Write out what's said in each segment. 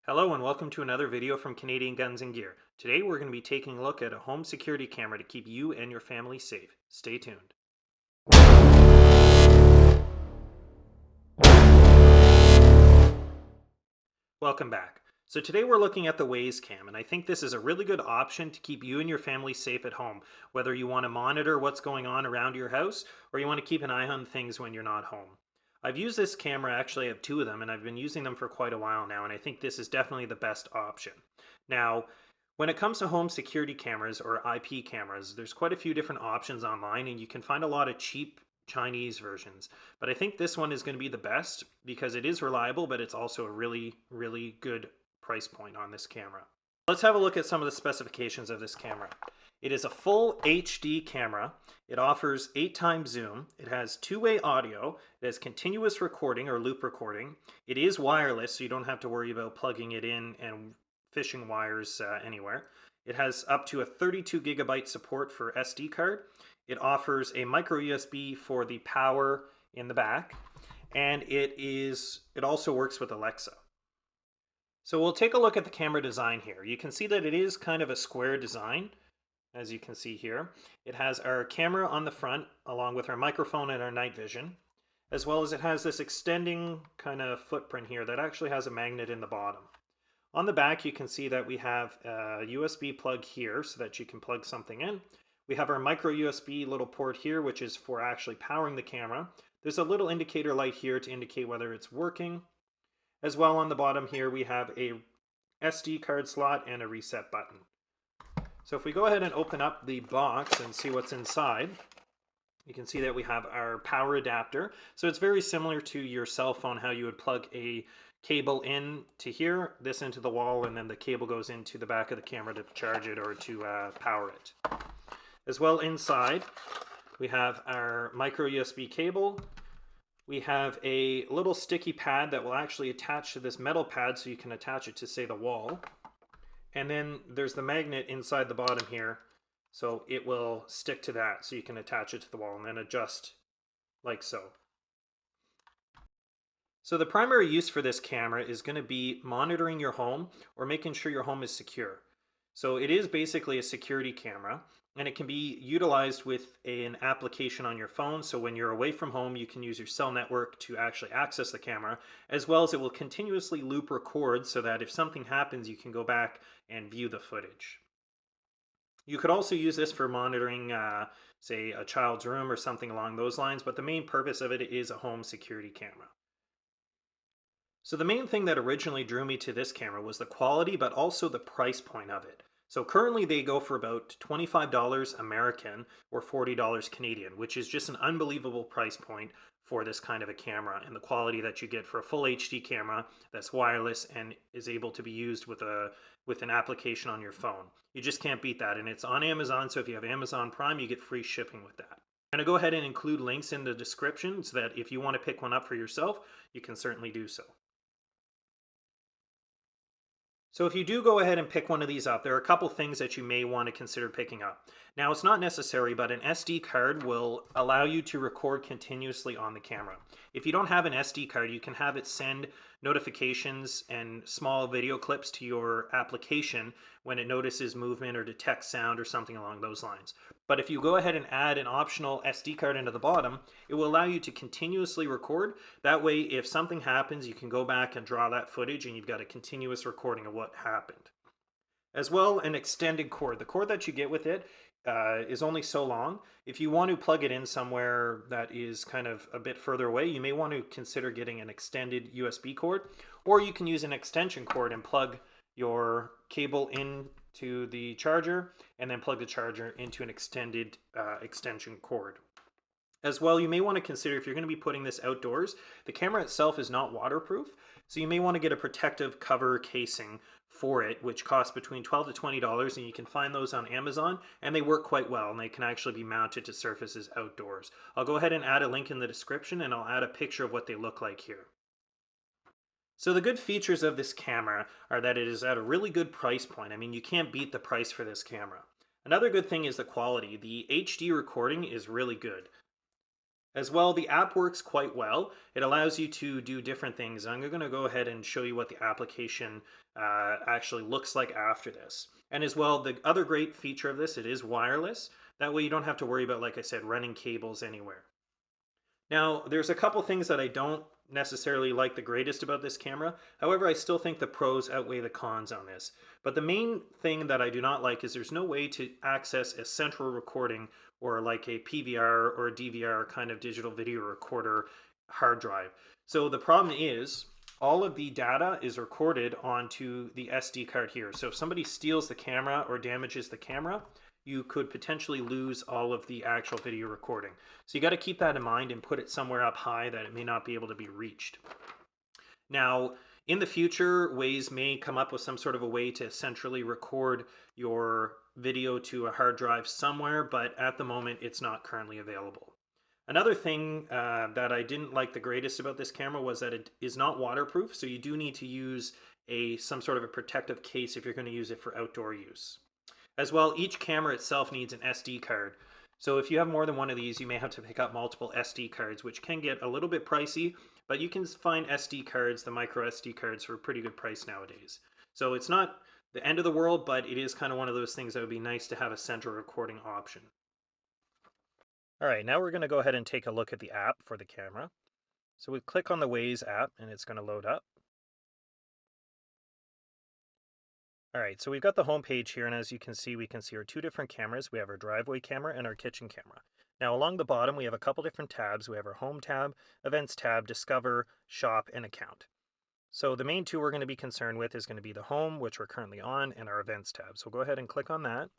Hello and welcome to another video from Canadian Guns and Gear. Today we're going to be taking a look at a home security camera to keep you and your family safe. Stay tuned. Welcome back. So today we're looking at the Wyze Cam, and I think this is a really good option to keep you and your family safe at home, whether you want to monitor what's going on around your house or you want to keep an eye on things when you're not home. I've used this camera, actually I have two of them, and I've been using them for quite a while now, and I think this is definitely the best option. Now, when it comes to home security cameras or IP cameras, there's quite a few different options online, and you can find a lot of cheap Chinese versions. But I think this one is going to be the best because it is reliable, but it's also a really, really good price point on this camera. Let's have a look at some of the specifications of this camera. It is a full HD camera. It offers 8 times zoom. It has two-way audio. It has continuous recording or loop recording. It is wireless, so you don't have to worry about plugging it in and fishing wires anywhere. It has up to a 32 gigabyte support for SD card. It offers a micro USB for the power in the back, and it also works with Alexa. So we'll take a look at the camera design here. You can see that it is kind of a square design, as you can see here. It has our camera on the front, along with our microphone and our night vision, as well as it has this extending kind of footprint here that actually has a magnet in the bottom. On the back, you can see that we have a USB plug here so that you can plug something in. We have our micro USB little port here, which is for actually powering the camera. There's a little indicator light here to indicate whether it's working. As well, on the bottom here, we have a SD card slot and a reset button. So if we go ahead and open up the box and see what's inside, you can see that we have our power adapter. So it's very similar to your cell phone, how you would plug a cable in to here, this into the wall, and then the cable goes into the back of the camera to charge it or to power it. As well, inside we have our micro USB cable. We have a little sticky pad that will actually attach to this metal pad, so you can attach it to, say, the wall. And then there's the magnet inside the bottom here, so it will stick to that, so you can attach it to the wall and then adjust like so. So the primary use for this camera is going to be monitoring your home or making sure your home is secure. So it is basically a security camera, and it can be utilized with an application on your phone. So when you're away from home, you can use your cell network to actually access the camera, as well as it will continuously loop record so that if something happens, you can go back and view the footage. You could also use this for monitoring, say, a child's room or something along those lines, but the main purpose of it is a home security camera. So the main thing that originally drew me to this camera was the quality, but also the price point of it. So currently they go for about $25 American or $40 Canadian, which is just an unbelievable price point for this kind of a camera and the quality that you get for a full HD camera that's wireless and is able to be used with an application on your phone. You just can't beat that, and it's on Amazon, so if you have Amazon Prime, you get free shipping with that. I'm going to go ahead and include links in the description so that if you want to pick one up for yourself, you can certainly do so. So if you do go ahead and pick one of these up, there are a couple things that you may want to consider picking up. Now, it's not necessary, but an SD card will allow you to record continuously on the camera. If you don't have an SD card, you can have it send notifications and small video clips to your application when it notices movement or detects sound or something along those lines. But if you go ahead and add an optional SD card into the bottom, it will allow you to continuously record. That way, if something happens, you can go back and draw that footage and you've got a continuous recording of what happened. As well, an extended cord. The cord that you get with it is only so long. If you want to plug it in somewhere that is kind of a bit further away, you may want to consider getting an extended USB cord, or you can use an extension cord and plug your cable into the charger and then plug the charger into an extended extension cord. As well, you may want to consider, if you're going to be putting this outdoors, the camera itself is not waterproof, so you may want to get a protective cover casing for it, which costs between $12 to $20, and you can find those on Amazon, and they work quite well, and they can actually be mounted to surfaces outdoors. I'll go ahead and add a link in the description, and I'll add a picture of what they look like here. So the good features of this camera are that it is at a really good price point. I mean, you can't beat the price for this camera. Another good thing is the quality. The HD recording is really good. As well, the app works quite well. It allows you to do different things. I'm going to go ahead and show you what the application actually looks like after this. And as well, the other great feature of this, it is wireless. That way you don't have to worry about, like I said, running cables anywhere. Now, there's a couple things that I don't necessarily like the greatest about this camera. However, I still think the pros outweigh the cons on this. But the main thing that I do not like is there's no way to access a central recording or like a PVR or a DVR kind of digital video recorder hard drive. So the problem is all of the data is recorded onto the SD card here. So if somebody steals the camera or damages the camera, you could potentially lose all of the actual video recording. So you got to keep that in mind and put it somewhere up high that it may not be able to be reached. Now, in the future, Wyze may come up with some sort of a way to centrally record your video to a hard drive somewhere, but at the moment, it's not currently available. Another thing that I didn't like the greatest about this camera was that it is not waterproof, so you do need to use some sort of a protective case if you're going to use it for outdoor use. As well, each camera itself needs an SD card. So if you have more than one of these, you may have to pick up multiple SD cards, which can get a little bit pricey, but you can find SD cards, the micro SD cards, for a pretty good price nowadays. So it's not the end of the world, but it is kind of one of those things that would be nice to have a central recording option. All right, now we're going to go ahead and take a look at the app for the camera. So we click on the Wyze app and it's going to load up. All right, so we've got the home page here, and as you can see our two different cameras. We have our driveway camera and our kitchen camera. Now along the bottom, we have a couple different tabs. We have our home tab, events tab, discover, shop, and account. So the main two we're going to be concerned with is going to be the home, which we're currently on, and our events tab. So go ahead and click on that.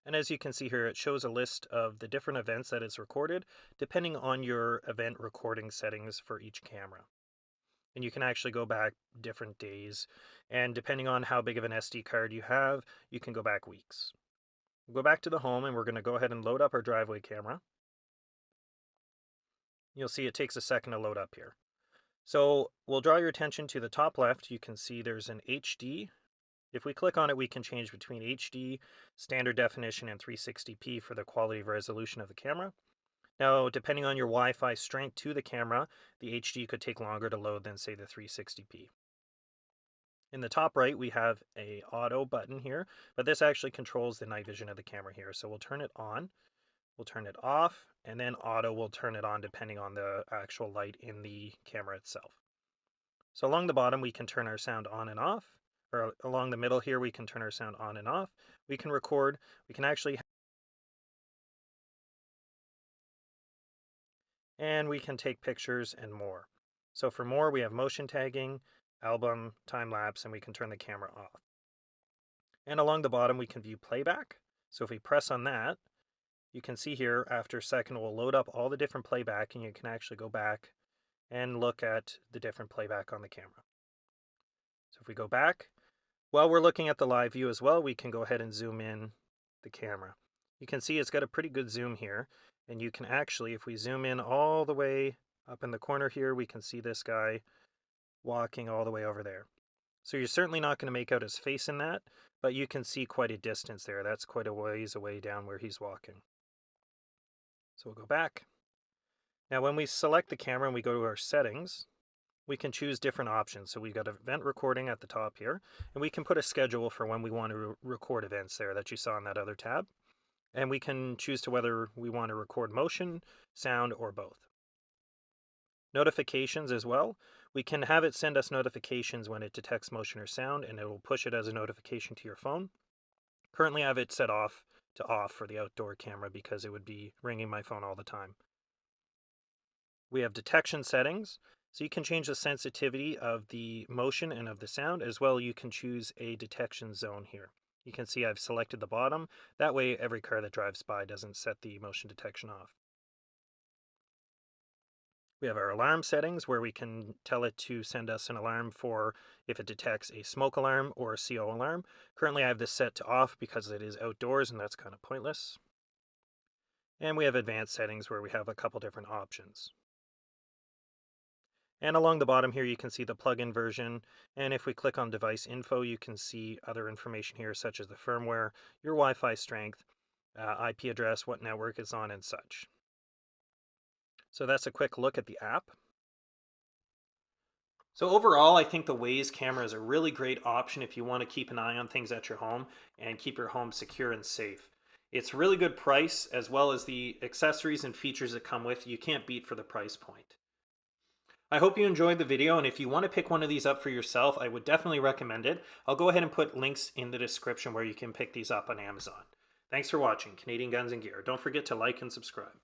And as you can see here, it shows a list of the different events that it's recorded, depending on your event recording settings for each camera. And you can actually go back different days, and depending on how big of an SD card you have, you can go back weeks. We'll go back to the home and we're going to go ahead and load up our driveway camera. You'll see it takes a second to load up here. So we'll draw your attention to the top left. You can see there's an HD. If we click on it, we can change between HD, standard definition, and 360p for the quality of resolution of the camera. Now, depending on your Wi-Fi strength to the camera, the HD could take longer to load than, say, the 360p. In the top right, we have a auto button here, but this actually controls the night vision of the camera here. So we'll turn it on, we'll turn it off, and then auto will turn it on depending on the actual light in the camera itself. So along the bottom, we can turn our sound on and off, or along the middle here, we can turn our sound on and off. We can record, we can actually, and we can take pictures and more. So for more, we have motion tagging, album, time lapse, and we can turn the camera off. And along the bottom, we can view playback. So if we press on that, you can see here after a second, we'll load up all the different playback, and you can actually go back and look at the different playback on the camera. So if we go back, while we're looking at the live view as well, we can go ahead and zoom in the camera. You can see it's got a pretty good zoom here, and you can actually, if we zoom in all the way up in the corner here, we can see this guy walking all the way over there. So you're certainly not going to make out his face in that, but you can see quite a distance there. That's quite a ways away down where he's walking. So we'll go back. Now when we select the camera and we go to our settings, we can choose different options. So we've got event recording at the top here, and we can put a schedule for when we want to record events there that you saw in that other tab. And we can choose to whether we want to record motion, sound, or both. Notifications as well. We can have it send us notifications when it detects motion or sound, and it will push it as a notification to your phone. Currently I have it set off to off for the outdoor camera because it would be ringing my phone all the time. We have detection settings, so you can change the sensitivity of the motion and of the sound. As well, you can choose a detection zone here. You can see I've selected the bottom. That way every car that drives by doesn't set the motion detection off. We have our alarm settings where we can tell it to send us an alarm for if it detects a smoke alarm or a CO alarm. Currently I have this set to off because it is outdoors and that's kind of pointless. And we have advanced settings where we have a couple different options. And along the bottom here you can see the plug-in version, and if we click on device info you can see other information here such as the firmware, your Wi-Fi strength, IP address, what network it's on, and such. So that's a quick look at the app. So overall, I think the Wyze camera is a really great option if you want to keep an eye on things at your home and keep your home secure and safe. It's really good price as well as the accessories and features that come with. You can't beat for the price point. I hope you enjoyed the video, and if you want to pick one of these up for yourself, I would definitely recommend it. I'll go ahead and put links in the description where you can pick these up on Amazon. Thanks for watching Canadian Guns and Gear. Don't forget to like and subscribe.